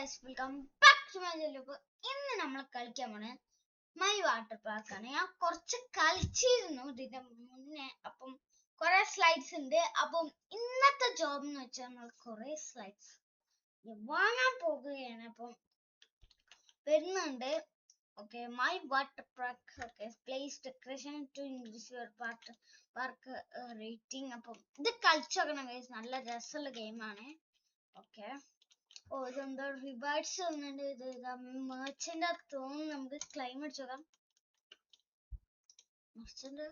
guys, welcome back to my channel. ഇന്ന് നമ്മൾ കളിക്കാൻ പോണേ മൈ വാട്ടർ പാർക്ക് ആണ്. ഞാൻ കുറച്ച് കളിച്ചിരുന്നു ഇതിന്റെ മുന്നേ. അപ്പം കുറെ സ്ലൈഡ്സ് ഉണ്ട്. അപ്പം ഇന്നത്തെ ജോബ് എന്ന് വെച്ചാൽ നമ്മൾ കുറെ സ്ലൈഡ്സ് വാങ്ങാൻ പോകുകയാണ്. അപ്പം വരുന്നുണ്ട്. Okay, my water park. Okay, place decoration to increase your park rating. അപ്പം ഇത് കളിച്ചോക്കണം guys, നല്ല രസമുള്ള ഗെയിമാണ്. Okay. ഓ, ഇതെന്താ റിവാർഡ്സ് വന്നിട്ടുണ്ട്. ഇത് മെർച്ചന്റ് തോന്നുന്നു. നമുക്ക് ക്ലൈം അടിച്ചു നോക്കാം. മെർച്ചന്റ്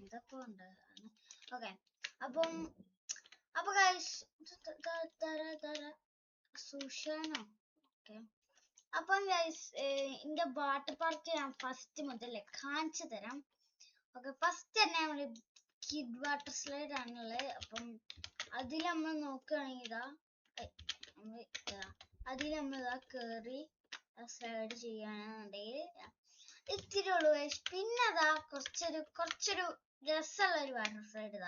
ഇതൊക്കെ ഉണ്ട്. ഓക്കെ, അപ്പൊ ഗൈസ് സുഷാനോ. ഓക്കെ, അപ്പം ഗൈസ് എന്റെ വാട്ടർ പാർക്ക് ഞാൻ ഫസ്റ്റ് മുതലേ കാണിച്ചു തരാം. ഓക്കെ, ഫസ്റ്റ് തന്നെ നമ്മള് കിഡ് വാട്ടർ സ്ലൈഡ് ആണുള്ളത്. അപ്പം അതിൽ നമ്മൾ നോക്കുകയാണെങ്കിൽ അതിൽ നമ്മൾ കേറി സ്ലൈഡ് ചെയ്യാന്നുണ്ടെങ്കിൽ ഇത്തിരി ഉള്ളു. പിന്നെ അതാ കുറച്ചൊരു രസമുള്ള ഒരു വാട്ടർ സ്ലൈഡ്.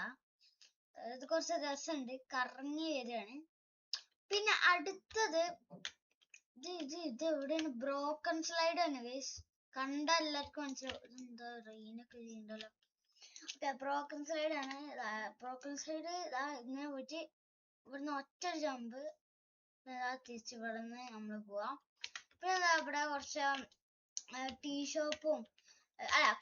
ഇത് കുറച്ച് രസമുണ്ട്, കറങ്ങി വരികയാണ്. പിന്നെ അടുത്തത് ഇത് എവിടെയാണ്? ബ്രോക്കൺ സ്ലൈഡ് ആണ് ഗൈസ്. കണ്ട എല്ലാവർക്കും മനസ്സിലാവും. എന്താ റെയിനൊക്കെ ചെയ്യണ്ടല്ലോ. ബ്രോക്കൺ സ്ലൈഡ് ആണ്. ബ്രോക്കൺ സ്ലൈഡ് ഇങ്ങനെ പോയിട്ട് ഇവിടുന്ന് ഒറ്റ ജമ്പ് തിരിച്ച് ഇവിടുന്ന് നമ്മൾ പോവാം. പിന്നെ ഇവിടെ കുറച്ച് ടീ ഷോപ്പും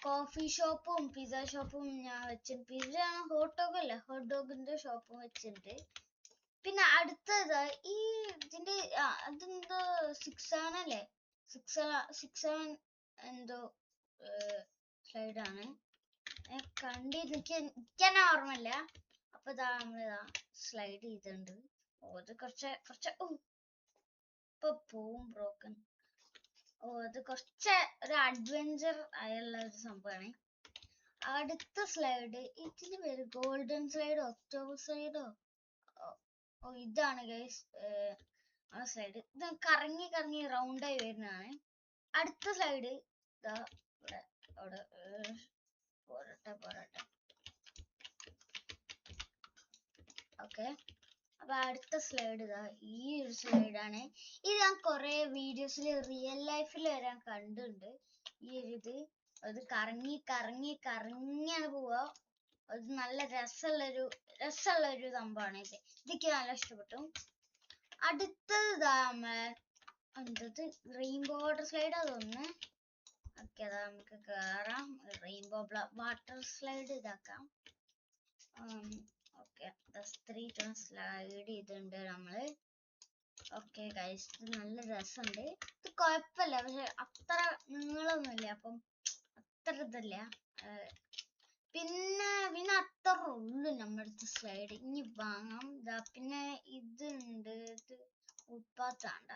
കോഫി ഷോപ്പും പിസ്സ ഷോപ്പും ഞാൻ വെച്ചിട്ടുണ്ട്. പിസ്സ ഹോട്ട് ഡോഗ് അല്ല, ഹോട്ട് ഡോഗിന്റെ ഷോപ്പും വെച്ചിട്ടുണ്ട്. പിന്നെ അടുത്തത് ഈ ഇതിന്റെ അതെന്തോ 6-7 അല്ലേ, 6-7 എന്തോ സ്ലൈഡാണ്. എനിക്കെന്നെ ഓർമ്മയില്ല. അപ്പൊ നമ്മളിതാ സ്ലൈഡ് ചെയ്തിട്ടുണ്ട്. അത് കുറച്ച് ഇപ്പൊ പോവും ബ്രോക്കൺ. അത് കുറച്ച് ഒരു അഡ്വഞ്ചർ ആയുള്ള ഒരു സംഭവമാണ്. അടുത്ത സ്ലൈഡ് ഇതിന് പേര് ഗോൾഡൻ സ്ലൈഡോ ഒക്ടോബർ സ്ലൈഡോ ഇതാണ് ഗൈസ് ആ സ്ലൈഡ്. ഇത് കറങ്ങി റൗണ്ടായി വരുന്നതാണ്. അടുത്ത സ്ലൈഡ് ഇതാ അവിടെ പോരട്ടെ. ഓക്കെ, അപ്പൊ അടുത്ത സ്ലൈഡ് ഈ ഒരു സ്ലൈഡാണ്. ഇത് ഞാൻ കുറെ വീഡിയോസിൽ റിയൽ ലൈഫിൽ വരാൻ കണ്ടിട്ടുണ്ട്. ഈ ഒരു അത് കറങ്ങിയാണ് പോവാ. അത് നല്ല രസമുള്ളൊരു സംഭവമാണ്. ഇതൊക്കെ നല്ല ഇഷ്ടപ്പെട്ടു. അടുത്തത് നമ്മളെ എന്തത് റെയിൻബോ വാട്ടർ സ്ലൈഡ് അതൊന്ന്. ഓക്കെ, നമുക്ക് കേറാം. റെയിൻബോ വാട്ടർ സ്ലൈഡ് ഇതാക്കാം. ഓക്കെ, 3 ടൺ സ്ലൈഡ് ചെയ്തിട്ടുണ്ട് നമ്മള്. ഓക്കെ ഗൈസ്, ഇത് നല്ല രസമുണ്ട്. ഇത് കുഴപ്പമില്ല, പക്ഷെ അത്ര നീളമൊന്നുമില്ല. അപ്പം അത്ര ഇതല്ല. പിന്നെ അത്ര ഉള്ളു നമ്മുടെ അടുത്ത് സ്ലൈഡ്. ഇനി വാങ്ങാം. പിന്നെ ഇതുണ്ട്, ഇത് ഉപ്പാത്താണ്ട.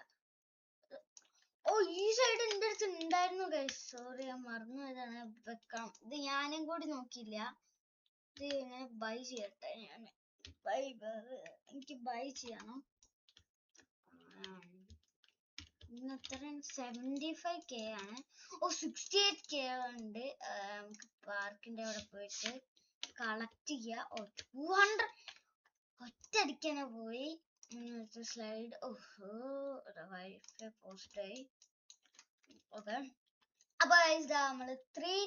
ഓ, ഈ സൈഡ് എൻ്റെ അടുത്ത് ഉണ്ടായിരുന്നു ഗൈസ്. സോറി, ഞാൻ മറന്നു പോയതാണ്. വെക്കാം. ഇത് ഞാനും കൂടി നോക്കിയില്ല. ഇത് ഇങ്ങനെ ബൈ ചെയ്യട്ടെ. ഞാൻ എനിക്ക് ബൈ ചെയ്യണം. ഇന്ന് എത്ര? 75K ആണ്. 68K ഉണ്ട്. നമുക്ക് പാർക്കിന്റെ അവിടെ പോയിട്ട് കളക്ട് ചെയ്യാം. 200 ഒറ്റയടിക്കന്നെ പോയി. Slide wifi പോസ്റ്റായി. ഓക്കെ, അപ്പൊ നമ്മള് 3,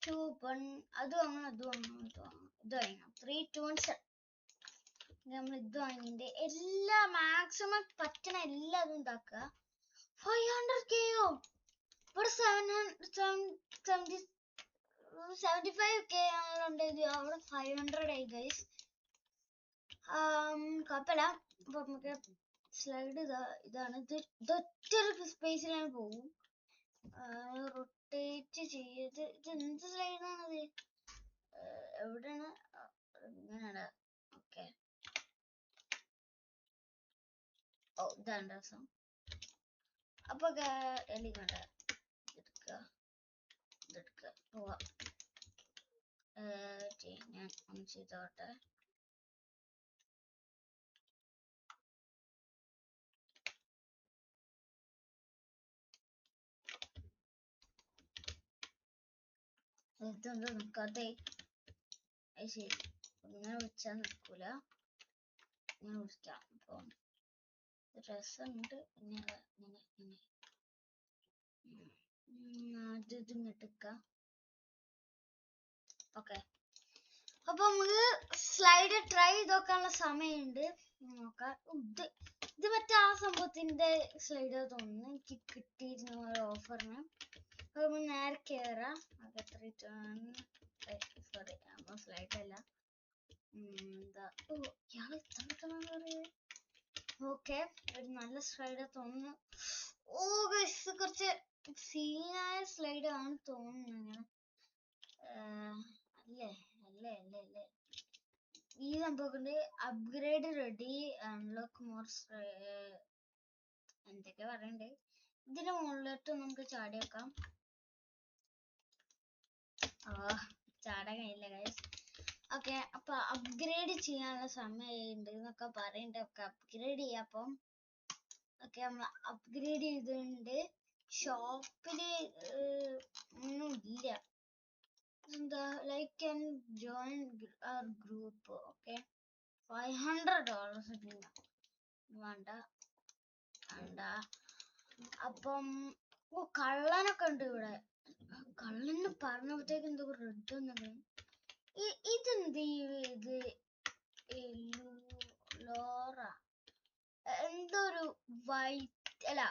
2, 1 അത് വാങ്ങണം. ഇത് വാങ്ങണം. 3, 2, 1 നമ്മൾ ഇത് വാങ്ങിന്റെ എല്ലാ മാക്സിമം പറ്റണ എല്ലാതും ഉണ്ടാക്കുക. 500K ഇവിടെ 75K ആണുള്ളത്. അവിടെ 500 ആയി ഗൈസ്. കുഴപ്പമില്ല. അപ്പൊ നമുക്ക് സ്ലൈഡ് ഇതാണ്. ഇതൊറ്റൊരു സ്പേസിലാണ് പോകും. റൊട്ടേറ്റ് ചെയ്ത് ഇത് എന്ത് സ്ലൈഡാണത്? എവിടെയാണ്? ഇങ്ങനെയാണ്. ഓക്കെ, ഇതാണ് രസം. അപ്പൊ എലിക്കണ്ട ഇതെടുക്കുക പോവാ. ഞാൻ ഒന്ന് ചെയ്തോട്ടെ. ഇതെന്താ നോക്കാതെ? ശരി, ഇങ്ങനെ വിളിച്ചാൽ നിൽക്കൂല, ഇങ്ങനെ വിളിക്കാം. അപ്പം രസമുണ്ട്. പിന്നെ ഇങ്ങനെ ഇങ്ങനെ അത് ഇങ്ങോട്ട് എടുക്കാം. ഓക്കെ, അപ്പൊ നമുക്ക് സ്ലൈഡ് ട്രൈ ചെയ്ത് നോക്കാനുള്ള സമയമുണ്ട്. നോക്കാം. ഇത് മറ്റേ ആ സംഭവത്തിന്റെ സ്ലൈഡ് തോന്നുന്നു, എനിക്ക് കിട്ടിയിരുന്നു ഒരു ഓഫറിന്. അപ്പൊ നമ്മൾ നേരെ കേറാം. സോറി, നമ്മൾ സ്ലൈഡ് അല്ല. ഇയാള് ഇത്ര ഓക്കെ, ഒരു നല്ല സ്ലൈഡ് തോന്നുന്നു. ഓ ഗയ്സ്, കുറച്ച് സീനായ സ്ലൈഡ് ആണ് തോന്നുന്നു. അല്ലേ അല്ലേ അല്ലേ അല്ലേ ഈ സംഭവത്തിന്റെ അപ്ഗ്രേഡ് റെഡി, അൺലോക്ക് മോർ, എന്തൊക്കെ പറയണ്ടേ. ഇതിന്റെ മുകളിലോട്ട് നമുക്ക് ചാടി വെക്കാം. ചാടാൻ കഴിയില്ല ഗൈസ്. ഓക്കെ, അപ്പൊ അപ്ഗ്രേഡ് ചെയ്യാനുള്ള സമയമുണ്ട് എന്നൊക്കെ പറയണ്ട്. ഒക്കെ അപ്ഗ്രേഡ് ചെയ്യാം. അപ്പം ഓക്കെ, നമ്മൾ അപ്ഗ്രേഡ് ചെയ്തിട്ടുണ്ട്. ഷോപ്പില് ഒന്നും ഇല്ല. എന്താ like and join our group. Okay, $500 വേണ്ട വേണ്ട. അപ്പം കള്ളനൊക്കെ ഉണ്ട് ഇവിടെ. കള്ളന് പറഞ്ഞപ്പോഴത്തേക്ക് എന്തോ റെഡ് വന്നത്. ഇതെന്ത് ഇത് ലോറ എന്തോ ഒരു വൈറ്റ് അല്ല,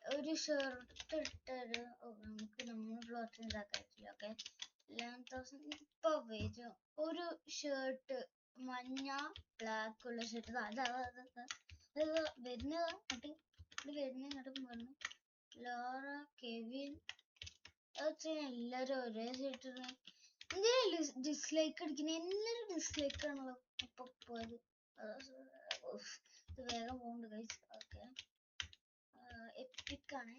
ഒരു ഷർട്ട് ഇട്ടൊരു നമുക്ക് നമ്മൾ ക്ലോത്ത് ഉണ്ടാക്കാൻ പറ്റില്ല. ഓക്കെ, 11,000 ഇപ്പൊ വരും. ഒരു ഷർട്ട് മഞ്ഞ ബ്ലാക്ക് ഉള്ള ഷർട്ട് വരുന്ന ലോറ, കെവിൻ, എല്ലാരും ഒരേ ഷർട്ട്. എന്തിനാ ഡിസ്ലൈക്ക് അടിക്കുന്നത്? എല്ലാരും ഡിസ്ലൈക്ക് ആണല്ലോ ഇപ്പൊ പോയത്. ഇത് വേഗം പോകുന്നുണ്ട് ഗൈസ്. ഓക്കെ, എപ്പിക് ആണ്.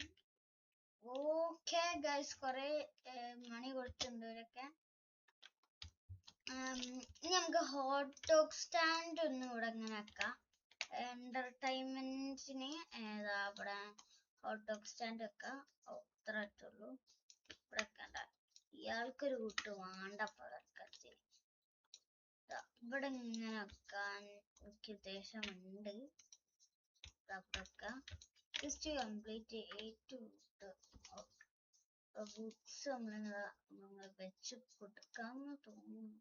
ഓക്കെ ഗൈസ്, കൊറേ മണി കൊടുത്തിട്ടുണ്ട് ഇവരൊക്കെ. ഇനി നമുക്ക് ഹോട്ട് ഡോഗ് സ്റ്റാൻഡ് ഒന്ന് ഇവിടെ ഇങ്ങനെ വെക്കാം. എന്റർടൈൻമെന്റിന് ഏതാ ഇവിടെ ഹോട്ട് ഡോഗ് സ്റ്റാൻഡ് വെക്കാം. ഇത്ര ഇട്ടുള്ളൂ. ഇവിടെ വെക്കണ്ട, ഇയാൾക്കൊരു കൂട്ട് വേണ്ടപ്പോ വെക്കത്തി. ഇവിടെ ഇങ്ങനെ വെക്കാൻ എനിക്ക് ഉദ്ദേശമുണ്ട്. ജസ്റ്റ് കംപ്ലീറ്റ് ബുക്സ് നമ്മൾ വെച്ച് കൊടുക്കാമെന്ന് തോന്നുന്നു.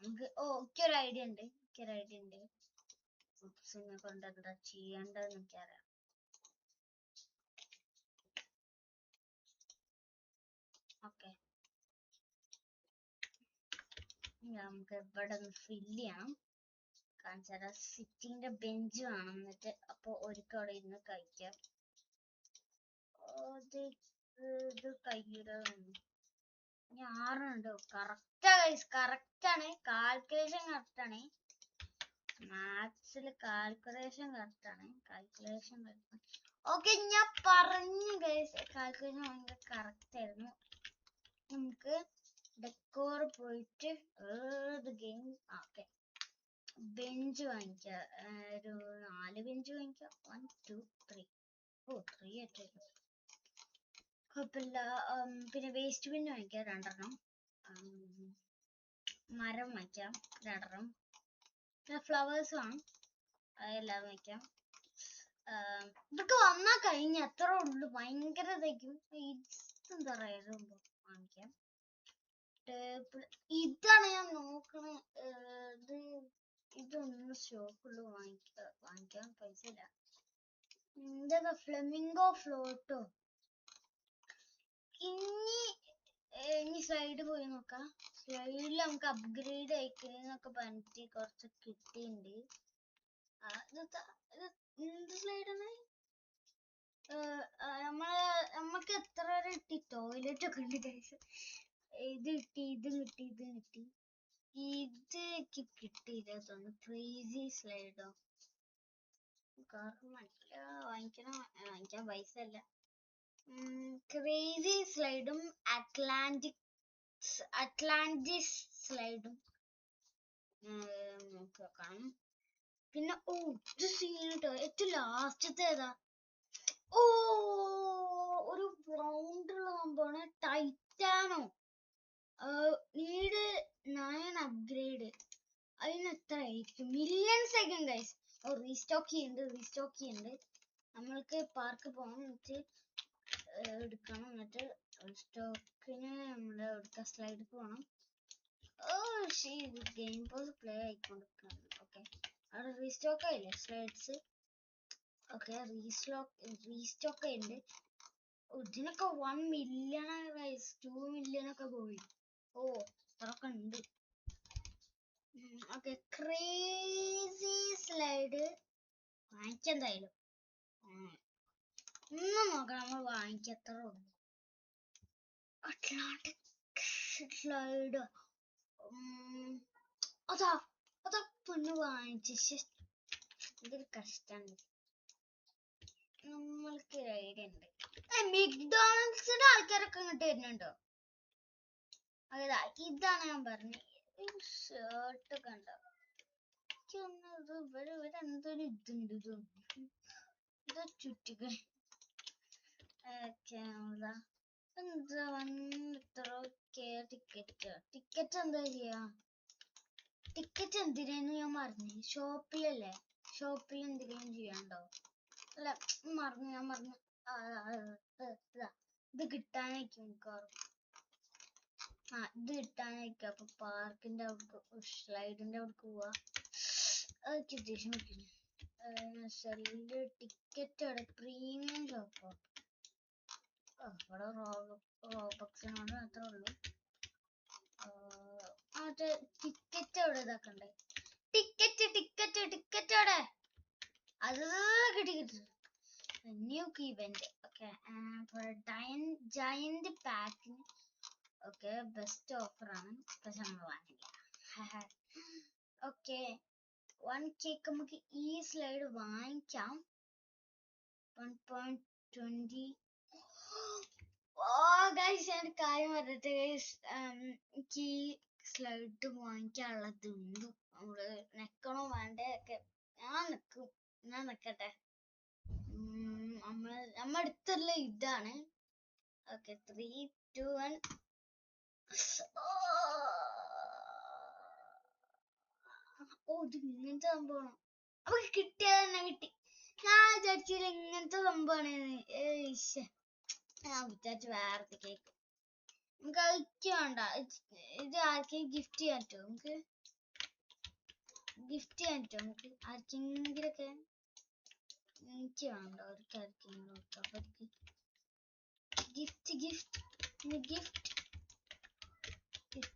നമുക്ക് എനിക്കൊരു ഐഡിയ ഉണ്ട്. ബുക്സിനെ കൊണ്ട് എന്താ ചെയ്യേണ്ടതെന്ന് എനിക്കറിയാം. ഓക്കെ, നമുക്ക് ഇവിടെ ഒന്ന് ഫില്ല് ചെയ്യണം. കാണിച്ചാൽ സിറ്റിന്റെ ബെഞ്ച് വേണം. എന്നിട്ട് അപ്പൊ ഒരിക്കൽ അവിടെ ഇരുന്ന് കഴിക്കാം. ഇത് കയ്യുടെ 6 കറക്റ്റ് ആണ്. കാൽക്കുലേഷൻ കറക്റ്റ് ആണ്. മാത്സില് കാൽക്കുലേഷൻ കറക്റ്റ് ആണ്. ഓക്കെ, ഞാൻ പറഞ്ഞു ഗൈസ്, കാൽക്കുലേഷൻ ഭയങ്കര കറക്റ്റ് ആയിരുന്നു. നമുക്ക് ഡെക്കോർ പോയിട്ട് ഗെയിം. ഓക്കെ, ബെഞ്ച് വാങ്ങിക്കാം. ഒരു 4 ബെഞ്ച് വാങ്ങിക്കാം. 1 2 3. 3 ആയിട്ടായിരുന്നു. കുഴപ്പമില്ല. പിന്നെ വേസ്റ്റ് ബിൻ വാങ്ങിക്കാം 2 മരം വാങ്ങിക്കാം 2. പിന്നെ ഫ്ലവേഴ്സ് വേണം, അതെല്ലാം വാങ്ങിക്കാം. ഇതൊക്കെ വന്നാ കഴിഞ്ഞ അത്ര ഉള്ളു. ഭയങ്കര ഇതായിരിക്കും. എന്താ പറയാ വാങ്ങിക്കാം. ഇതാണ് ഞാൻ നോക്കണത്. ഇതൊന്നും സ്റ്റോക്കുള്ളൂ. വാങ്ങിക്കാൻ പൈസ ഇല്ല. എന്താ ഫ്ലെമിംഗോ ഫ്ലോട്ടോ. ഇനി സ്ലൈഡ് പോയി നോക്കാം. സ്ലൈഡിൽ നമുക്ക് അപ്ഗ്രേഡ് അയക്കുന്നൊക്കെ പറഞ്ഞിട്ട് കുറച്ച് കിട്ടിയിട്ടുണ്ട്. എന്ത് സ്ലൈഡാണ്? നമ്മക്ക് എത്ര വരെ കിട്ടി? ടോയ്ലറ്റ് ഒക്കെ ഉണ്ട് ഗൈസ്. ഇത് കിട്ടി, ഇത് കിട്ടിയില്ല തോന്നുന്നു. ക്രേസി സ്ലൈഡോ വാങ്ങിക്കാൻ പൈസ അല്ല. ക്രേസി സ്ലൈഡും അറ്റ്ലാന്റിസ് സ്ലൈഡും നോക്കാം. പിന്നെ ഇത് സീനിട്ടോ ഏറ്റവും ലാസ്റ്റത്തെ ഏതാ? ഒരു റൗണ്ട് ഉള്ള സംഭവമാണ് ടൈറ്റാനോ. Need 9 upgrade. അതിന് എത്ര ആയിരിക്കും? മില്യൺസ് ആയിരിക്കും ഗൈസ്. റീസ്റ്റോക്ക് ചെയ്യുന്നുണ്ട്. നമ്മൾക്ക് പാർക്ക് പോകണം, എന്നിട്ട് എടുക്കണം, എന്നിട്ട് സ്റ്റോക്കിന് നമ്മുടെ എടുത്ത സ്ലൈഡ് പോകണം. ഗെയിം പോസ് പ്ലേ ആയിക്കൊണ്ടിരിക്കണം. ഓക്കെ, അവിടെ റീസ്റ്റോക്ക് ആയില്ലേ സ്ലൈഡ്സ്? ഓക്കെ, റീസ്റ്റോക്ക് ആയിട്ടുണ്ട്. ഇതിനൊക്കെ 1 മില്യൺ ഗൈസ്, 2 മില്യൺ ഒക്കെ പോയി. അത്രയൊക്കെ ഉണ്ട്. ഓക്കെ, ക്രേസി സ്ലൈഡ് വാങ്ങിക്കെന്തായാലും. ഒന്നും നോക്കാം, നമ്മൾ വാങ്ങിക്കത്ര ഉള്ളു. അറ്റ്ലാന്റിക് സ്ലൈഡ് അതാ പൊന്ന് വാങ്ങിച്ച. ഇതൊരു കഷ്ടാണ്. നമ്മൾക്ക് ഒരു ഐഡിയ ഉണ്ട്. മെക്ഡോണൽഡ്സിന്റെ ആൾക്കാരൊക്കെ ഇങ്ങോട്ട് വരുന്നുണ്ടോ? അതാ ഇതാണ് ഞാൻ പറഞ്ഞത്. ഷർട്ട് കണ്ടോ? ഇവിടെ എന്തൊരു ഇതുണ്ട്. ഇത് ചുറ്റിക എന്താ ടിക്കറ്റ് എന്താ ചെയ്യാ? ടിക്കറ്റ് എന്തിനാന്ന് ഞാൻ മറന്നു. ഷോപ്പിലല്ലേ? ഷോപ്പിൽ എന്തിനും ചെയ്യാണ്ടോ? അല്ല, ഞാൻ മറന്നു. ഇത് കിട്ടാനായിരിക്കും മിക്കവാറും. ഇത് കിട്ടാനായിരിക്കും. അപ്പൊ പാർക്കിന്റെ അവിടെ, സ്ലൈഡിന്റെ അവിടെ പോവാ. ദേഷ്യം വെക്കുന്നു. സെല്ല് ടിക്കറ്റ് അവിടെ പ്രീമിയം ഷോപ്പോ? ഇവിടെ റോബക്സിനോട് മാത്രമേ ഉള്ളൂ. അത് ടിക്കറ്റ് അവിടെ ഇതാക്കണ്ടേ? ടിക്കറ്റ് അവിടെ അത് കിട്ടി. New event. ഓക്കെ, ജയന്റ് പാക്കിന് ഓക്കെ ബെസ്റ്റ് ഓഫർ ആണ്. പക്ഷെ നമ്മൾ വാങ്ങില്ല. ഓക്കെ, 1K നമുക്ക് ഈ സ്ലൈഡ് വാങ്ങിക്കാം. 1.20. ഗൈസ്, ഞാൻ കാര്യം പറഞ്ഞിട്ട് ഗൈസ്, എനിക്ക് ഈ സ്ലൈഡ് വാങ്ങിക്കാനുള്ളതുണ്ട്. നമ്മള് നിക്കണോ വേണ്ടേ ഒക്കെ ഞാൻ നിക്കട്ടെ. നമ്മ അടുത്തുള്ള ഇതാണ്. ഓക്കെ, 3, 2, 1. ഇത് ഇങ്ങനത്തെ സംഭവമാണ്. അപ്പൊ കിട്ടിയത് തന്നെ കിട്ടി. ഞാൻ വിചാരിച്ചില്ല ഇങ്ങനത്തെ സംഭവമാണ്. ഞാൻ വിചാരിച്ചു വേറെ കേക്ക്. നമുക്ക് അയച്ചു വേണ്ട. ഇത് ആർക്കെങ്കിലും ഗിഫ്റ്റ് ചെയ്യാൻ പറ്റുമോ? നമുക്ക് ഗിഫ്റ്റ് ചെയ്യാൻ പറ്റുമോ? നമുക്ക് ആർക്കെങ്കിലൊക്കെ. എനിക്ക് വേണ്ട, അവർക്ക് ആർക്കെങ്കിലും കൊടുക്കാം. ഗിഫ്റ്റ്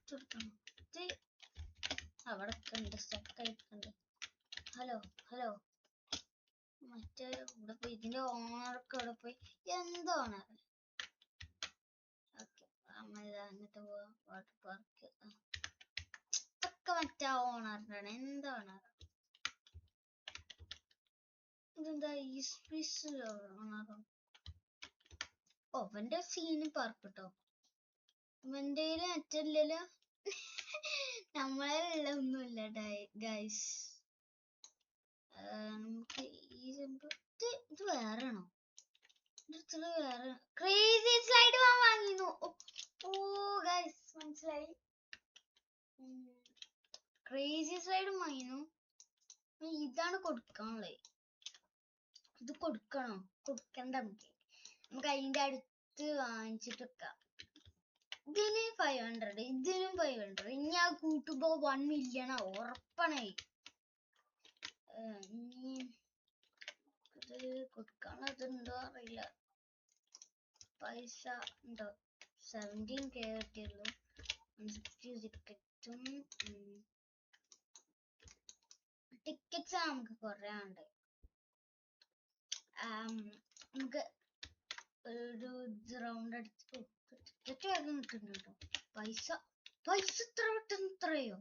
കൊടുക്കണം. അവിടെ ഉണ്ട്, സ്റ്റക്കായിട്ടുണ്ട്. ഹലോ മറ്റേ ഇവിടെ പോയി, ഇതിന്റെ ഓണർക്ക് അവിടെ പോയി. എന്താ ഓണർ? ഓക്കെ, അങ്ങനത്തെ പോവാം. വാട്ടർ പാർക്ക് ഒക്കെ മറ്റേ ഓണറിന്റെ ആണ്. എന്താ ഓണർ? ഇതെന്താ ഈ സ്പീസ് ഓണറോ? അവന്റെ സീന് പാർക്ക് കേട്ടോ. അവന്റെ മറ്റില്ലല്ലോ. നമ്മളെ ഒന്നുമില്ല ഗൈസ്. നമുക്ക് ഈ സംഭവം ഇത് വേറെ ആണോ? വേറെ ക്രേസി സ്ലൈഡ് വാങ്ങിയിരുന്നു. ഗൈസ്, മനസ്സിലായി. ക്രേസി സ്ലൈഡ് വാങ്ങിയിരുന്നു. ഇതാണ് കൊടുക്കാനുള്ളത്. ഇത് കൊടുക്കണോ? കൊടുക്കണ്ട. നമുക്ക് അതിന്റെ അടുത്ത് വാങ്ങിച്ചിട്ട് വെക്കാം. ഇതിന് 500, ഇതിനും 500. ഇനി ആ കൂട്ടുമ്പോ 1 മില്യൺ ഉറപ്പാണേ. ഇനി ഇത് കൊടുക്കാനുള്ളതുണ്ടോ അറിയില്ല. പൈസ ഉണ്ടോ? 17K കിട്ടിയുള്ളൂ. ടിക്കറ്റ്സ് നമുക്ക് കുറെ ഉണ്ട്. നമുക്ക് ഒരു റൗണ്ട് അടിച്ച് ടിക്കറ്റ് വേഗം കിട്ടുന്നുണ്ട് കേട്ടോ. പൈസ ഇത്ര പെട്ടെന്ന് ഇത്രയോ?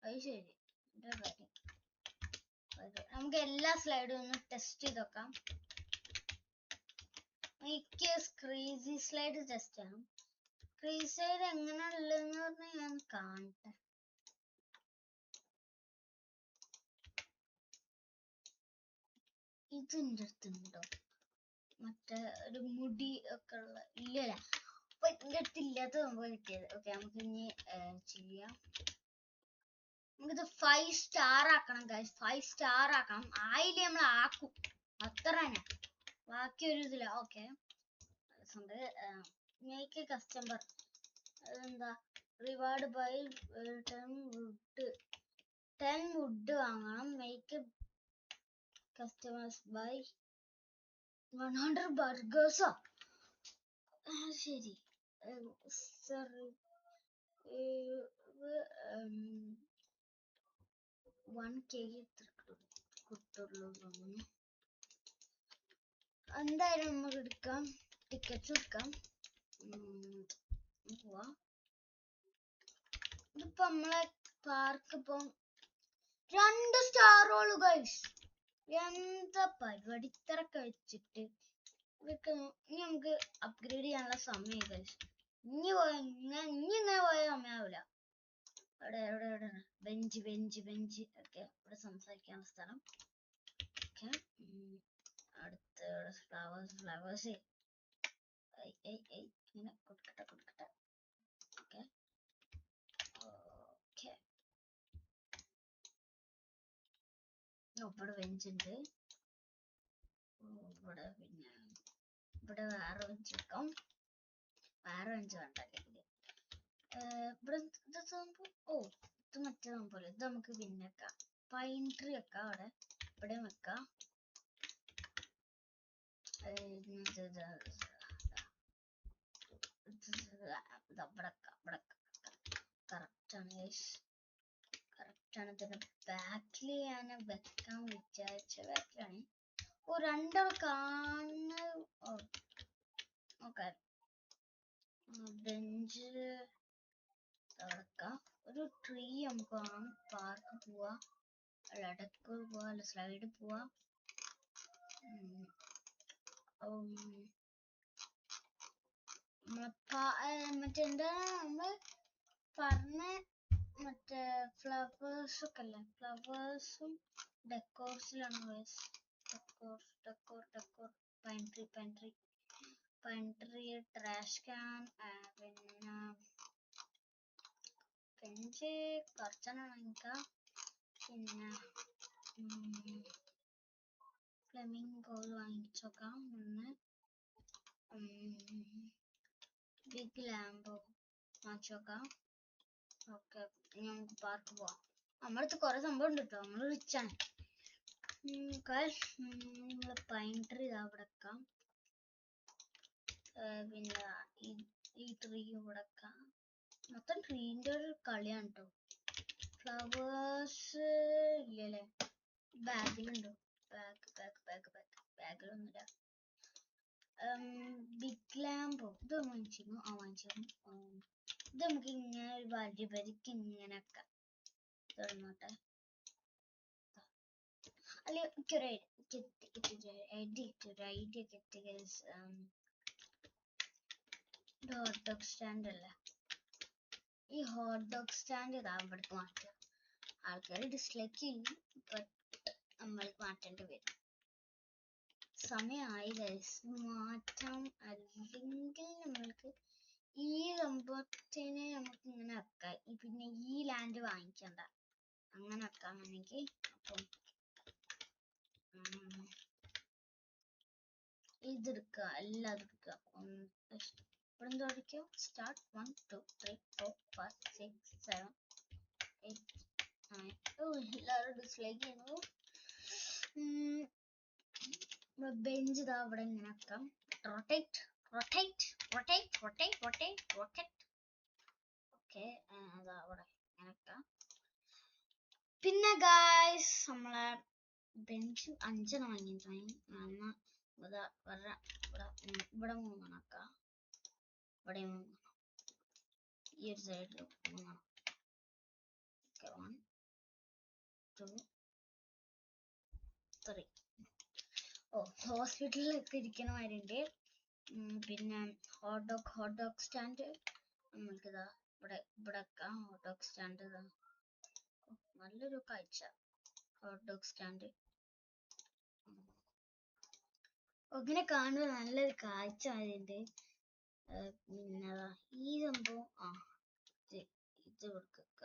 അത് ശരി. നമുക്ക് എല്ലാ സ്ലൈഡും ഒന്ന് ടെസ്റ്റ് ചെയ്ത് നോക്കാം. എനിക്ക് ക്രേസി സ്ലൈഡ് ടെസ്റ്റ് ചെയ്യണം. ക്രേസി സ്ലൈഡ് എങ്ങനെയുള്ളതെന്ന് പറഞ്ഞാൽ ഞാൻ കാണട്ടെ. ഇതിൻ്റെ അടുത്തുണ്ടോ? മറ്റേ ഒരു മുടി ഒക്കെ ഉള്ള? ഇല്ലല്ല. എന്റെ അടുത്തില്ലാത്ത സംഭവം കിട്ടിയത്. ഓക്കെ, നമുക്ക് ഇനി ചെയ്യാം. നമുക്കിത് 5 സ്റ്റാർ ആക്കണം ഗൈസ്. 5 സ്റ്റാർ ആക്കണം. ആയില്ലേ നമ്മൾ ആക്കും, അത്ര തന്നെ. ബാക്കി ഒരു ഇതില്ല. ഓക്കെ, മേക്ക് കസ്റ്റമർ എന്താ റിവാർഡ് ബൈ 10 വുഡ് വാങ്ങണം. മേക്ക് കസ്റ്റമേഴ്സ് ബൈ 100 ബർഗേഴ്സോ? ശരി. സോറി, 1K കിട്ടുള്ളൂ തോന്നുന്നു. എന്തായാലും നമുക്ക് എടുക്കാം, ടിക്കറ്റ്സ് എടുക്കാം. പോവാ. ഇതിപ്പോ നമ്മളെ പാർക്ക് ഇപ്പം 2 സ്റ്റാറോളൂ ഗൈസ്. എന്താ പരിപാടി ഇത്രയൊക്കെ വെച്ചിട്ട്? ഇനി നമുക്ക് അപ്ഗ്രേഡ് ചെയ്യാനുള്ള സമയം ഗൈസ്. ഇനി ഇങ്ങനെ പോയ സമയാവൂല. എവിടെ ബെഞ്ച് ബെഞ്ച് ബെഞ്ച് ഒക്കെ ഇവിടെ സംസാരിക്കാനുള്ള സ്ഥലം. ഓക്കെ, അടുത്ത ഫ്ലവേഴ്സ് ഇങ്ങനെ കൊടുക്കട്ടെ. ഓക്കെ ഓക്കെ, ഇവിടെ ബെഞ്ച് ഉണ്ട്. ഇവിടെ പിന്നെ ഇവിടെ വേറെ ബെഞ്ച് വെക്കാം. വേറെ ബെഞ്ച് വേണ്ട അല്ലെങ്കിൽ ഇവിടെ ഇത് സംഭവം. ഇത് മറ്റേ സംഭവം. ഇത് നമുക്ക് പിന്നെ വെക്കാം. പൈൻ ട്രീ വെക്കാം അവിടെ. ഇവിടെ വെക്കാം. കറക്റ്റാണ്. ഇതിന്റെ ബാക്കിൽ ഞാൻ വെക്കാൻ വിചാരിച്ച ബാക്കിലാണ്. രണ്ടാൾ കാണുന്ന. ഓക്കെ, ബെഞ്ച് ഒരു ട്രീ നമുക്ക് കാണാം. പാർക്ക് പോവാ, ഇടക്ക് പോവാ, അല്ല സ്ലൈഡ് പോവാ. മറ്റേ എന്താ നമ്മള് പറഞ്ഞ മറ്റേ ഫ്ലവേഴ്സ് ഒക്കെ അല്ലേ? ഫ്ലവേഴ്സും ഡെക്കോർസിലാണ്. ഡെക്കോർ പൈൻട്രീ ട്രാഷ് ക്യാൻ, പിന്നെ ബെഞ്ച് കുറച്ചെണ്ണം വാങ്ങിക്കാം. പിന്നെ ഫ്ലെമിംഗോ വാങ്ങിച്ചോക്കാം. ബിഗ് ലാംബോ വാങ്ങിച്ചോക്കാം. ഓക്കെ, ഇനി നമുക്ക് പാർക്ക് പോവാം. നമ്മളടുത്ത് കുറെ സംഭവം ഉണ്ട് കേട്ടോ, നമ്മൾ റിച്ചാണ്. നമ്മള് പൈൻ ട്രീ ഇവിടെ വെക്കാം. പിന്നെ ഈ ട്രീ ഇവിടെ വെക്കാം. മൊത്തം ട്രീന്റെ ഒരു കളിയാണ് കേട്ടോ. ഫ്ലവേഴ്സ് ഇല്ലല്ലേ? ബാഗിലുണ്ടോ? ബാഗിലൊന്നുമില്ല. ബിഗ് ലാംബോ ഇത് വാങ്ങിച്ചിരുന്നു. ഇത് നമുക്ക് ഇങ്ങനെ ഒരു വരിക്ക് ഇങ്ങനെ വെക്കാം. തുറന്നോട്ടെ. അല്ലെ, എനിക്കൊരു ഐഡിയ കിട്ടി. ഹോട്ട് ഡോഗ് സ്റ്റാൻഡ് അല്ലേ? ഈ ഹോട്ട് ഡോഗ് സ്റ്റാൻഡ് ഇതാ ഇവിടേക്ക് മാറ്റുക. ആൾക്കാർ ഡിസ്ലൈക്ക് ചെയ്യും, നമ്മൾ മാറ്റേണ്ടി വരും. സമയമായി മാറ്റാം. അല്ലെങ്കിൽ നമ്മൾക്ക് ഈ സംഭവത്തിന് നമുക്ക് ഇങ്ങനെ വെക്കാം. പിന്നെ ഈ ലാൻഡ് വാങ്ങിക്കണ്ട, അങ്ങനെ വെക്കാമെങ്കിൽ. അപ്പം ഇതെടുക്കുക, എല്ലാം എടുക്കുക. ഇവിടെ എന്തോ അടിക്കോ? സ്റ്റാർട്ട് 1 2 3 4 5 6 7 8 9. എല്ലാവരും ഡിസ്ലൈക്ക് ചെയ്യുന്നു. ബെഞ്ച് ഇതാ ഇവിടെ ഇങ്ങനെ വെക്കാം. റൊട്ടേറ്റ്. ഓക്കെ, അതാ അവിടെ ഇങ്ങനെ വെക്കാം. പിന്നെ ഗായ്സ്, നമ്മളെ ബെഞ്ച് 5 വാങ്ങിയിട്ടുണ്ടെങ്കിൽ ഇവിടെ 3 ആക്കാം. ഇവിടെ 3, ഈ ഒരു സൈഡിൽ 3. 1 2 3. ഹോസ്പിറ്റലിലൊക്കെ ഇരിക്കണ മാതിരിണ്ട്. പിന്നെ ഹോട്ട് ഡോഗ് സ്റ്റാൻഡ് നമ്മൾക്കിതാ ഇവിടെ വെക്കാം. ഹോട്ട് ഡോഗ് സ്റ്റാൻഡ് നല്ലൊരു കാഴ്ച. ഹോട്ട് ഡോഗ് സ്റ്റാൻഡ് ഇങ്ങനെ കാണുമ്പോൾ നല്ലൊരു കാഴ്ച ആയതുണ്ട്. പിന്നെ ഈ സംഭവം ഇത് കൊടുക്കുക.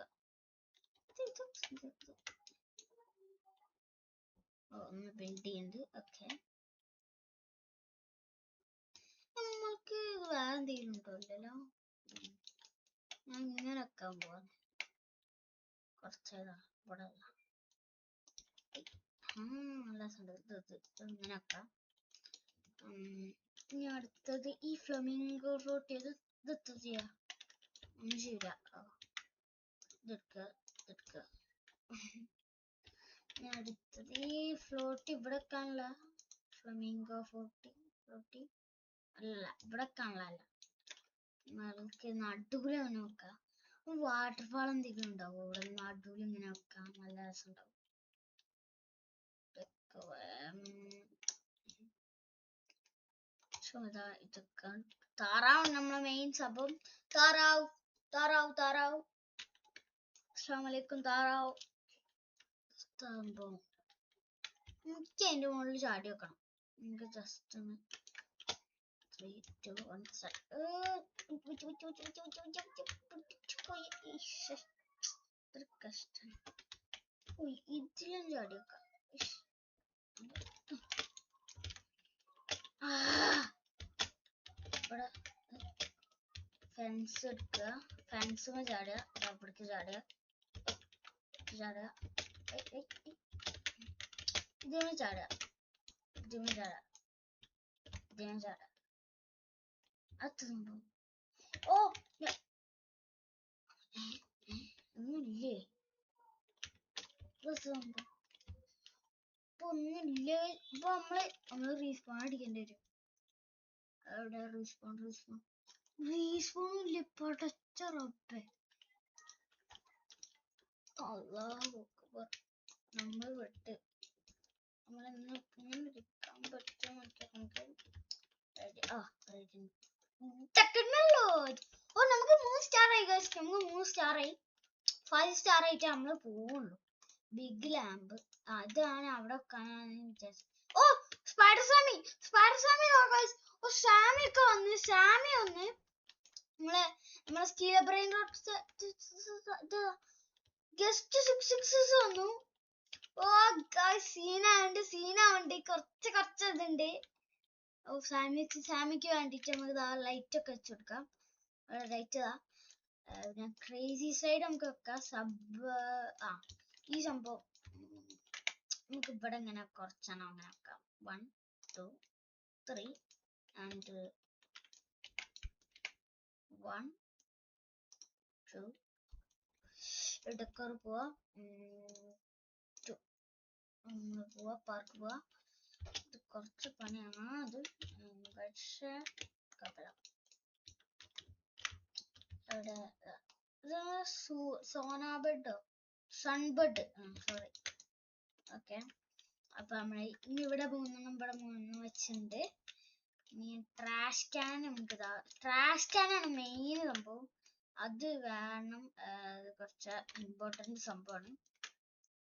ഒന്ന് ബിൽഡ് ചെയ്യുന്നുണ്ട്. ഓക്കെ, നമ്മൾക്ക് വേറെ എന്തെങ്കിലും ഉണ്ടോ? ഇല്ലല്ലോ. ഞാൻ ഇങ്ങനെ വെക്കാൻ പോവാ. കുറച്ചേതാ ഇവിടെ നല്ല ഇങ്ങനെ വെക്കാം. ഇനി അടുത്തത് ഈ ഫ്ലമിംഗോ ഫ്ലോട്ട് ചെയ്ത് ഇതെത്ര ചെയ്യാ? ഒന്നും ചെയ്യില്ല. ഇതെടുക്കുക. ഇനി അടുത്തത് ഈ ഫ്ലോട്ട് ഇവിടെ വെക്കാനുള്ള ഫ്ലമിംഗോ ഫ്ലോട്ടി അല്ല, ഇവിടെ വെക്കാനുള്ള അല്ല, നമുക്ക് നടുവിൽ അങ്ങനെ വെക്കാം. വാട്ടർഫാൾ എന്തെങ്കിലും ഉണ്ടാവും ഇവിടെ നടുവിൽ ഇങ്ങനെ വെക്കാം. നല്ല രസം ഉണ്ടാവും. ഇതൊക്കെ താറാവ് നമ്മളെ മെയിൻ സംഭവം. താറാവ് അസ്സലാമലൈക്കും താറാവ് സംഭവം. എനിക്ക് അതിന്റെ മുകളിൽ ചാടി വെക്കണം. എനിക്ക് ജസ്റ്റ് ഒന്ന് 3, 2, 1 കഷ്ടം. ഇതിലും ചാടി വെക്കാം. ഇവിടെ ഫെൻസ് എടുക്കുക. ഫെൻസുമ ചാടുക. അവിടേക്ക് ചാടുക. ഇതിന് ചാടുക. അത് സംഭവം. ഓ ഒന്നുമില്ലേ? സംഭവം ഇപ്പൊ ഒന്നുമില്ലേ? ഇപ്പൊ നമ്മള് റീസ്പോൺ അടിക്കേണ്ടി വരും. അവിടെ റീസ്പോൺ ഇല്ല. പടച്ച റബ്ബേ, അല്ലാഹു അക്ബർ. നമ്മൾ വിട്ട് നമ്മളെന്ന് ഇങ്ങനെ ഇരിക്കാൻ പറ്റുമോ? നമുക്ക് 3 സ്റ്റാർ ആയി. നമുക്ക് 3 സ്റ്റാർ ആയി. 5 സ്റ്റാർ ആയിട്ട് നമ്മള് പോവുള്ളൂ. ബിഗ് ലാമ്പ് അതാണ് അവിടെ വെക്കാനാണ് വിചാരിച്ചത്. ഓ സ്പൈഡർ സാമി ഓ സാമി ഒക്കെ വന്ന്. സാമി വന്ന് നമ്മളെ സ്റ്റീൽ ബ്രെയിൻ ഗസ്റ്റ് 6 വന്നു. ഓ സീനാവുണ്ട്. കുറച്ച് ഇതുണ്ട്. ഓ സാമിക്ക് വേണ്ടിട്ട് നമുക്ക് ലൈറ്റ് ഒക്കെ വെച്ച് കൊടുക്കാം. ലൈറ്റ് ഞാൻ ക്രേസി സൈഡ് നമുക്ക് വെക്കാം. ഈ സംഭവം നമുക്ക് ഇവിടെ ഇങ്ങനെ കുറച്ചെണ്ണം അങ്ങനെ വെക്കാം. 1, 2, 3 ആൻഡ് 1, 2 ഇടക്കർ പോവാ. 2 പോവാ. പാർക്ക് പോവാ. ഇത് കുറച്ച് പണിയാണ്. അത് പക്ഷേ ഇവിടെ സോനാബെഡോ സൺബെഡ് സോറി. ഓക്കെ, അപ്പൊ നമ്മള് ഇനി ഇവിടെ 3 വെച്ചിട്ടുണ്ട്. ഇനി ട്രാഷ് ക്യാൻ നമുക്ക് ട്രാഷ് ക്യാനാണ് മെയിൻ സംഭവം. അത് വേണം. കുറച്ച് ഇമ്പോർട്ടന്റ് സംഭവമാണ്.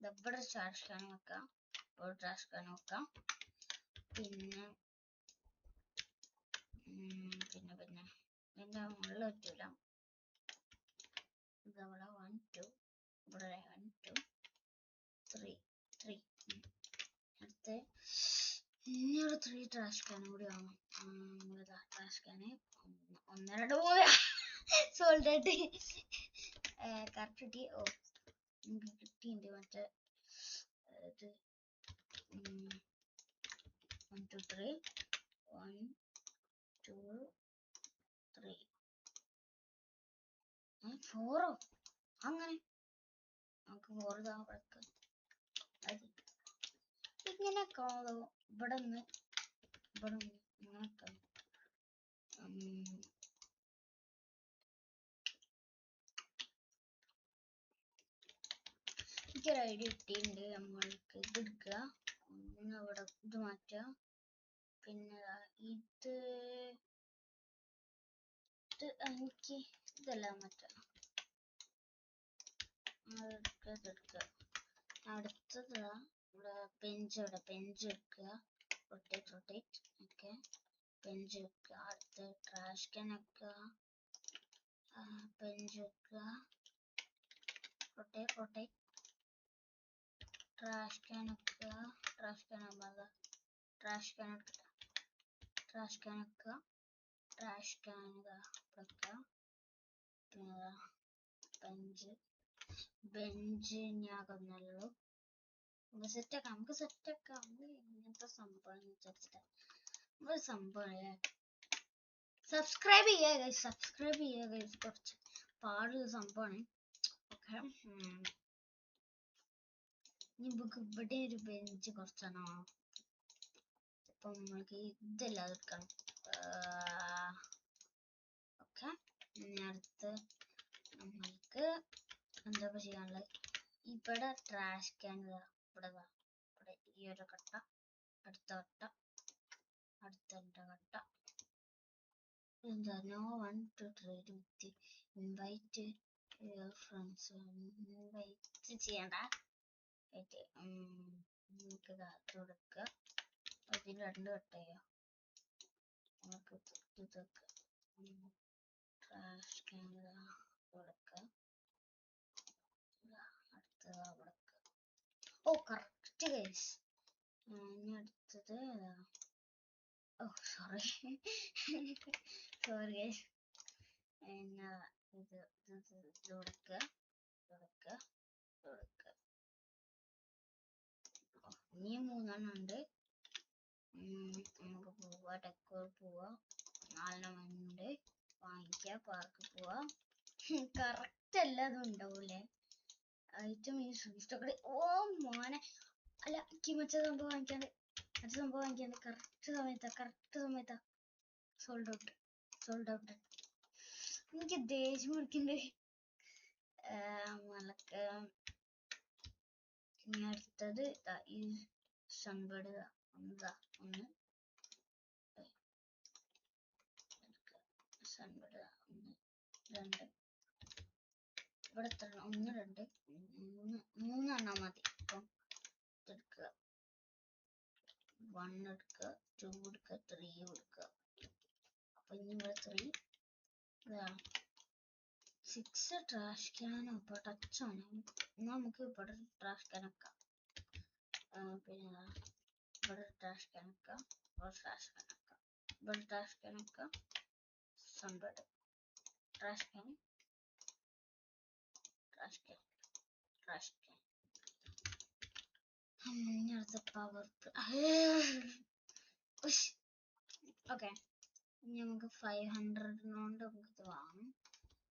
ഇവിടെ ട്രാഷ് ക്യാൻ വെക്കാം. പിന്നെ എന്റെ മുകളിൽ പറ്റൂല. ഇതവിടെ 1, 2 ഇവിടെ 1, 2, 3 അടുത്ത് ഇനിയൊരു 3 ട്രാഷ് ക്യാൻ കൂടി വേണം. ട്രാഷ് ക്യാന് 1, 2, 3 സോൾഡായിട്ട് കറക്റ്റ് കിട്ടി. ഓ എനിക്ക് കിട്ടിയിട്ടുണ്ട്. മറ്റേ ഇത് 1, 2, 3 1, 2, 3 4 അങ്ങനെ നമുക്ക് 4 ഇങ്ങനെ ഇവിടെ ഇങ്ങനൊക്കെ എനിക്കൊരു ഐഡിയ കിട്ടിയിട്ടുണ്ട്. നമ്മൾക്ക് ഇത് എടുക്കുക. ഇവിടെ ഇത് മാറ്റുക. പിന്നെ ഇത് എനിക്ക് ഇതെല്ലാം മാറ്റാം. എടുക്കുക. അടുത്തത് ഇവിടെ ബെഞ്ച് എടുക്കുക. റൊട്ടേറ്റ്. ഓക്കെ, ബെഞ്ച് വെക്കുക. അടുത്ത് ട്രാഷ് ക്യാൻ വെക്കുക. ബെഞ്ച് വെക്കുക. റൊട്ടേറ്റ് ട്രാഷ് ക്യാൻ വെക്കുക. ട്രാഷ് ക്യാൻ ആകുമ്പോൾ ട്രാഷ് ക്യാൻ വെക്കുക. ട്രാഷ് ക്യാൻ വെക്കുക. ട്രാഷ് ക്യാൻ വെക്കുക. പിന്നെ ബെഞ്ച് ഞാകുന്നല്ലോ. സെറ്റാക്കാം, നമുക്ക് സെറ്റാക്കാം. ഇങ്ങനത്തെ സംഭവം വിചാരിച്ചിട്ട് ഒരു സംഭവം. സബ്സ്ക്രൈബ് ചെയ്യുക ഗൈസ്. കുറച്ച് പാടുള്ള സംഭവമാണ്. ഓക്കെ, ഇനി നമുക്ക് ഇവിടെ ഒരു ബെഞ്ച് കുറച്ചാണോ. ഇപ്പൊ നമ്മൾക്ക് ഇതെല്ലാം എടുക്കണം. ഓക്കെ, ഇനി അടുത്ത് നമ്മൾക്ക് എന്താ ചെയ്യാനുള്ളത്? ഇവിടെ ട്രാഷ് ക്യാൻ ഇവിടെ ഈ ഒരു കട്ട, അടുത്ത കട്ട, അടുത്ത കട്ട. എന്താ no one to trade with invite your friends. Invite ചെയ്യണ്ട. നമുക്ക് കൊടുക്കുക. അതിൽ 2 കട്ട ചെയ്യാം. നമുക്ക് ട്രാഷ് ക്യാൻ കൊടുക്കുക. അടുത്തത് അവിടെ. ഓ കറക്റ്റ് ഗൈസ്. ഇനി അടുത്തത് സോറി ഗൈസ്. പിന്നെ ഇത് കൊടുക്കുക. ഇനി 3 ഉണ്ട്. നമുക്ക് പോവാ, ടെക്കോർ പോവാ. 4 ഉണ്ട്. വാങ്ങിക്കുക, പാർക്ക് പോവാ. കറക്റ്റ് എല്ലാതും ഉണ്ടാവൂലേ ഐറ്റം ഈ സ്റ്റോക്ക്. ഓ മോനെ, അല്ല എനിക്ക് മറ്റേ സംഭവം വാങ്ങിക്കാണ്ട്. കറക്റ്റ് സമയത്താ സോൾഡ് ഔട്ട്. എനിക്ക് ദേഷ്യം പിടിക്കണ്ടേ. മലക്ക് ഇനി അടുത്തത് ഈ സൺബേർഡ് ഒന്ന് സൺബേർഡ് 1 2 ഇവിടെ എത്ര? 1 2 3 എണ്ണം മതി. അപ്പം എടുക്കുക. 1 എടുക്കുക, 2 എടുക്കുക, 3 എടുക്കുക. അപ്പൊ ഇനി ഇവിടെ 3 6 ട്രാഷ് ക്യാൻ. ഇപ്പൊ ടച്ചാണ്. നമുക്ക് ഇവിടെ ട്രാഷ് ക്യാൻ വെക്കാം. പിന്നെ ഇവിടെ ട്രാഷ് ക്യാൻ വെക്കാം. ഇവിടെ ട്രാഷ് ക്യാൻ വെക്കാം. Sunbird trash can. അടുത്ത പവർ. ഓക്കെ, ഇനി നമുക്ക് 500 കൊണ്ട് നമുക്ക് ഇത് വാങ്ങാം.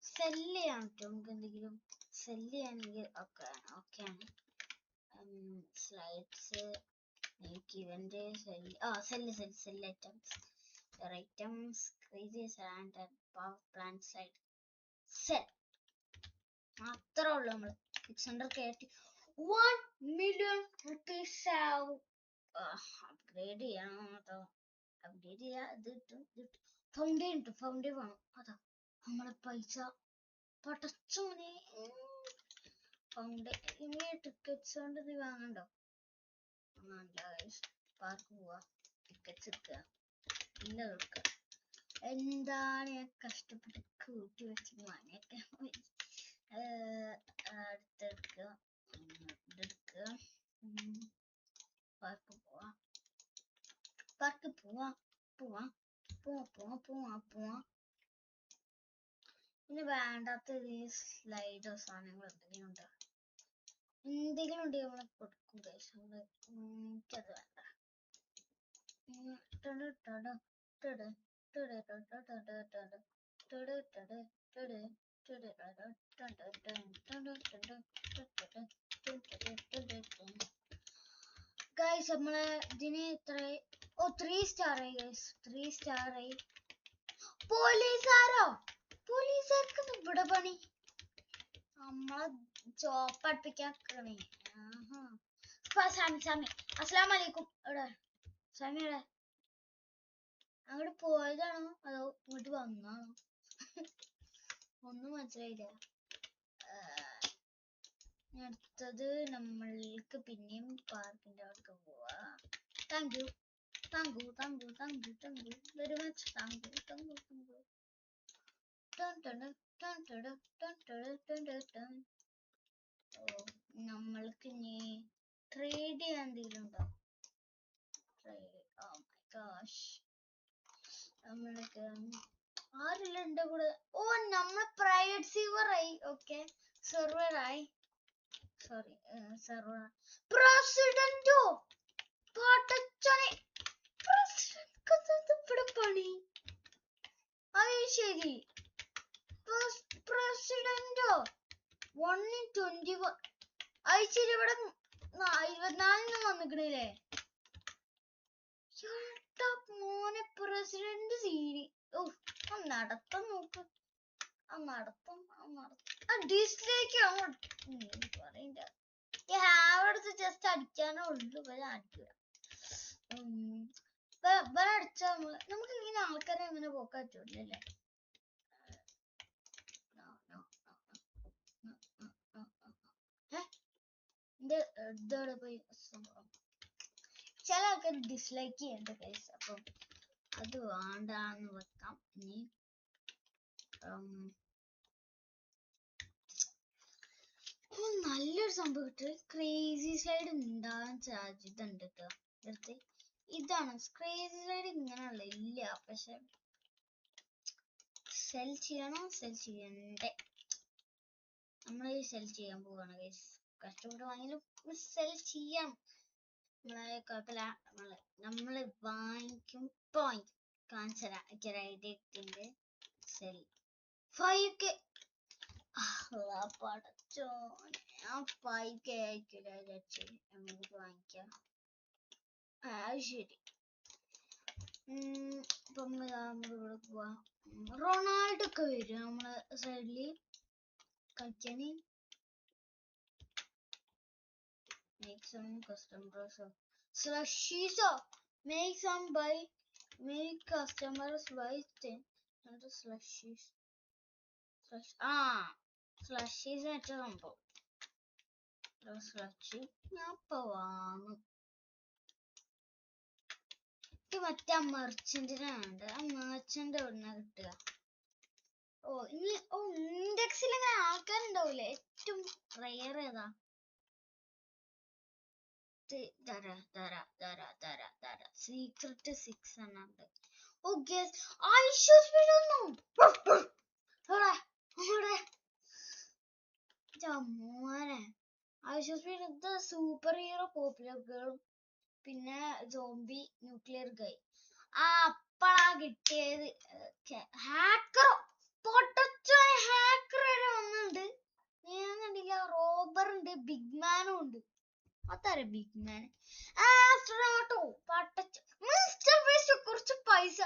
സെല്ല് ചെയ്യാൻ പറ്റും. നമുക്ക് എന്തെങ്കിലും സെല്ല് ചെയ്യാനെങ്കിൽ ഓക്കെയാണ്. Slides, event, sell items, crazy sand and power plant side sell. അത്രേ ഉള്ളൂ. നമ്മൾ 600 കയറ്റി 1 million rupees ആവും. അപ്ഗ്രേഡ് ചെയ്യണം കേട്ടോ. അപ്ഗ്രേഡ് ചെയ്യാ. ഇത് ഫൗണ്ടൈൻ വേണം. അതാ നമ്മളെ പൈസ പടച്ചോനെ. ഫൗണ്ടൈൻ ഇനി ടിക്കറ്റ്സ് കൊണ്ട് നീ വാങ്ങണ്ടോ? പാർക്ക് പോവാ, ടിക്കറ്റ്സ് എടുക്കുക, ഇല്ല എടുക്കുക. എന്താണ് ഞാൻ കഷ്ടപ്പെട്ട് കൂട്ടി വെച്ച് വാങ്ങിയൊക്കെ. അടുത്തെടുക്കുക, ഇതെടുക്കുക. പാർക്ക് പോവാ. പിന്നെ വേണ്ടാത്ത ഈ സ്ലൈഡോ സാധനങ്ങൾ എന്തെങ്കിലും ഉണ്ടെങ്കിൽ നമ്മൾ കൊടുക്കും. എനിക്കത് വേണ്ട. ഗൈസ് നമ്മളെ ഇതിന് എത്ര? 3 സ്റ്റാർ ആയി ഗൈസ്. 3 സ്റ്റാർ ആയി. പോലീസുകാർക്ക് ഇവിടെ പണി. നമ്മളെ ചോപ്പടുപ്പിക്കാക്കണേ. സാമി അസ്സലാമലൈക്കും. എവിടെ സാമി? എവിടെ? അങ്ങോട്ട് പോയതാണോ അതോ ഇങ്ങോട്ട് വന്നാണോ? ഒന്നും മനസ്സിലായില്ല. അടുത്തത് നമ്മൾക്ക് പിന്നെയും പാർക്കിന്റെ അവിടേക്ക് പോവാ. Thank you. very much നമ്മൾക്ക് ഇനി ട്രേഡ് ചെയ്യാൻ എന്തെങ്കിലും ഉണ്ടോ? Oh my gosh. നമ്മൾക്ക് ആരെല്ലാം ഉണ്ട് കൂടെ? ഓ നമ്മൾ പ്രൈവറ്റ് സെർവർ ആയി. ഓക്കെ സെർവർ ആയി. സോറി സെർവർ പ്രസിഡന്റോ പാട്ടച്ചനെ ഇവിടെ പണി. അത് ശരി പ്രസിഡന്റോ 1/21 അയച്ചിട്ട് ഇവിടെ 24 വന്നിക്കണില്ലേ? മോനെ പ്രസിഡന്റ് സീരി. ഓ നടത്തം നോക്ക്. നടത്തം ഡിസ്ലേക്ക് പറയണ്ട. ഈ ഹാവെടുത്ത് ജസ്റ്റ് അടിക്കാനേ ഉള്ളു. അടിക്കുക അടിച്ചാ നമുക്ക് ഇങ്ങനെ ആൾക്കാരെ എങ്ങനെ പോക്കാൻ പറ്റൂലല്ലേ? ഇതോടെ പോയി സംഭവം. ചില ആൾക്കാർ ഡിസ്ലൈക്ക് ചെയ്യണ്ട കേസ്. അപ്പം അത് വേണ്ടാന്ന് വെക്കാം. ഇനി നല്ലൊരു സംഭവം കിട്ടും. ക്രേസി സ്ലൈഡ് ഉണ്ടാകാൻ സാധ്യത ഉണ്ട് കേട്ടോ. എടുത്ത് ഇതാണ് ക്രേസി സ്ലൈഡ്. ഇങ്ങനെയുള്ള ഇല്ല. പക്ഷെ സെൽ ചെയ്യണോ സെൽ ചെയ്യണ്ടേ? നമ്മൾ സെൽ ചെയ്യാൻ പോവാണ് ഗൈസ്. കഷ്ടപ്പെട്ട് വാങ്ങിയാലും സെൽ ചെയ്യാം. നമ്മളെ കുഴപ്പമില്ല. നമ്മള് വാങ്ങിക്കും. പോയിന്റ് കാണിച്ചരാ. എനിക്കൊരു ഐഡിയ ഉണ്ട്. Cell 5K. പടച്ചോനെ ആ 5K ആയിരിക്കില്ല വിചാരിച്ചു നമുക്ക് വാങ്ങിക്കാം. അത് ശരി. ഇപ്പൊ നമുക്ക് ഇവിടെ പോവാ. റൊണാൾഡോ ഒക്കെ വരും നമ്മളെ സൈഡില് കളിക്കാന്. Make some custom browser slushies. Make customers buy 10 slushies. Slushies മറ്റേ സംഭവം. സ്ലഷി ഞാൻ ഇപ്പൊ വാങ്ങും. മറ്റേ മെർച്ചന്റിനെ വേണ്ട. ആ മെർച്ചന്റ് എവിടുന്ന കിട്ടുക? ഇൻഡെക്സിൽ ഇങ്ങനെ ആൾക്കാരുണ്ടാവൂലേ? ഏറ്റവും റയർ ഏതാ? സീക്രട്ട് 6 എണ്ണുണ്ട്. ഓ ഗെസ് ഐഷൂസ് വീഴുന്നു. മോനെ ഐഷൂസ് വീഴുന്നത് സൂപ്പർ ഹീറോ പോപ്പുലർ ഗേളും പിന്നെ സോംബി ന്യൂക്ലിയർ ഗൈ. അപ്പളാ കിട്ടിയത്. ഹാക്കറോ പൊട്ടച്ചോനെ ഹാക്കർ വരെ വന്നിട്ടുണ്ട്. ഞാൻ കണ്ടില്ല. റോബർ ഉണ്ട്. ബിഗ് മാനും ഉണ്ട്. അതാര ബിഗ് മാൻ? ആസ്ട്രോട്ടോ പട്ടച്ച മിസ്റ്റർ ബീസ്റ്റ് കുറച്ച് പൈസ.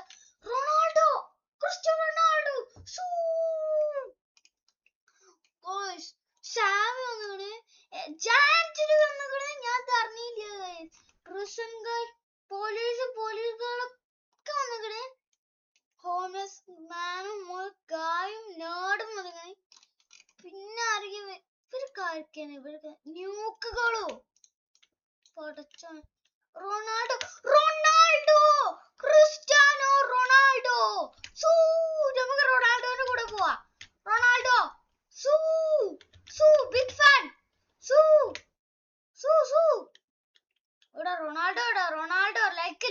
റൊണാൾഡോ ക്രിസ്ത്യാനോ റൊണാൾഡോ ഷാവി വന്നിക്കണ്. ജാൻറ്റിന് വന്നിക്കണ്. ഞാൻ അറിഞ്ഞില്ല. പ്രസംഗായി പോലീസുകളൊക്കെ വന്നിക്കണ്. ഹോംലെസ് മാനും ഗായും നേടും വന്നിക്കണ്. പിന്നെ ആരെങ്കിലും ഇവർക്കാർക്കാണ്? ഇവർക്ക് ന്യൂക്കുകളോ പടച്ചോൻ. Ronaldo Cristiano Ronaldo. നമുക്ക് റൊണാൾഡോന്റെ കൂടെ പോവാ. Ronaldo big fan. ഇവിടെ റൊണാൾഡോ ലൈക്ക്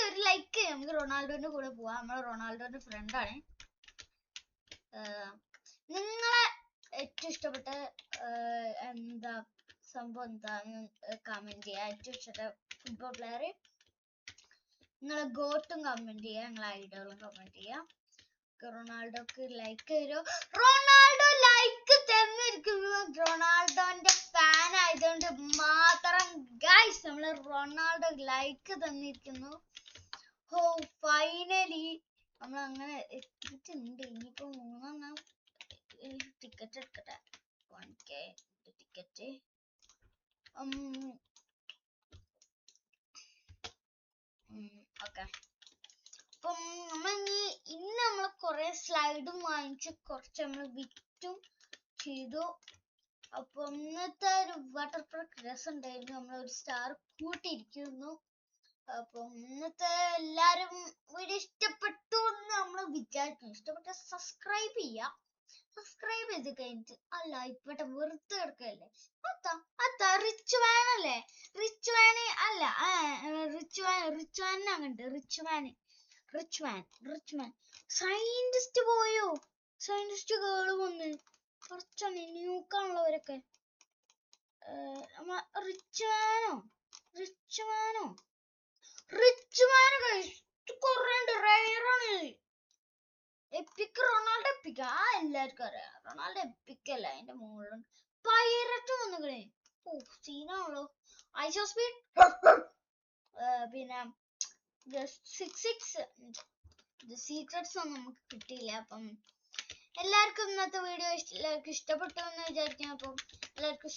ഒരു ലൈക്ക്. നമുക്ക് റൊണാൾഡോന്റെ കൂടെ പോവാ. നമ്മളെ റൊണാൾഡോന്റെ ഫ്രണ്ടാണ്. നിങ്ങളെ ഏറ്റവും ഇഷ്ടപ്പെട്ട എന്താ സംഭവം എന്താന്ന് കമന്റ് ചെയ്യാ. ഏറ്റവും ഇഷ്ടപ്പെട്ട ഫുട്ബോൾ പ്ലെയർ നിങ്ങളെ ഗോട്ടും കമന്റ് ചെയ്യാ. നിങ്ങളെ ഐഡിയകളും കമന്റ് ചെയ്യാ. റൊണാൾഡോക്ക് ലൈക്ക് തരോ? റൊണാൾഡോ ലൈക്ക് തന്നിരിക്കുന്നു. റൊണാൾഡോന്റെ ഫാൻ ആയതുകൊണ്ട് മാത്രം ഗൈസ് നമ്മള് റൊണാൾഡോ ലൈക്ക് തന്നിരിക്കുന്നു. ഫൈനലി നമ്മൾ അങ്ങനെ എത്തിയിട്ടുണ്ട്. ഇനിയിപ്പോ 3 ടിക്കറ്റ് എടുക്കട്ടെ. 1K ticket. ഓക്കെ. അപ്പം ഇന്ന് നമ്മൾ കുറെ സ്ലൈഡും വാങ്ങിച്ച് കുറച്ച് നമ്മൾ വിറ്റും ചെയ്തു. അപ്പൊ ഇന്നത്തെ ഒരു വാട്ടർ പാർക്ക് രസം ഉണ്ടായിരുന്നു. നമ്മൾ ഒരു സ്റ്റാർ കൂട്ടിയിരിക്കുന്നു. അപ്പൊ ഇന്നത്തെ എല്ലാരും വീഡിയോ ഇഷ്ടപ്പെട്ടു എന്ന് നമ്മൾ വിചാരിക്കുന്നു. ഇഷ്ടപ്പെട്ട സബ്സ്ക്രൈബ് ചെയ്യാം. സബ്സ്ക്രൈബ് ചെയ്ത് കഴിഞ്ഞിട്ട് അല്ല ഇപ്പോഴത്തെ വെറുതെ കിടക്കല്ലേ അത്ത റിച്ച് വാൻ അല്ലേ? റിച്ച് വാന് അല്ല റിച്ച് വാൻ അങ്ങോട്ട് റിച്ച് വാൻ സയന്റിസ്റ്റ് പോയോ? സയന്റിസ്റ്റ് കേള് വന്ന് കുറച്ചാണ് ന്യൂക്കാണുള്ളവരൊക്കെ. റിച്ച് വാനോ റിച്ച് വാനോ റിച്ച് വാന് കുറേ റയറാണ്. എപ്പിക് റൊണാൾഡോ എപ്പിക് എല്ലാവർക്കും അറിയാം. റൊണാൾഡോ എപ്പിക് അല്ല, അതിന്റെ മുകളിൽ പൈററ്റ് വന്നുകളെ. ഓ സീനാണല്ലോ. ഐസോ സ്പീഡ് പിന്നെ 6 സീക്രട്സ് ഒന്നും നമുക്ക് കിട്ടിയില്ല. അപ്പം എല്ലാവർക്കും ഇന്നത്തെ വീഡിയോ എല്ലാവർക്കും ഇഷ്ടപ്പെട്ടു എന്ന് വിചാരിക്കുന്നു. അപ്പം എല്ലാവർക്കും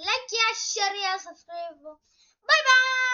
ലൈക്ക് ചെയ്യുക, ഷെയർ ചെയ്യുക, സബ്സ്ക്രൈബ് ചെയ്യുക. Bye bye.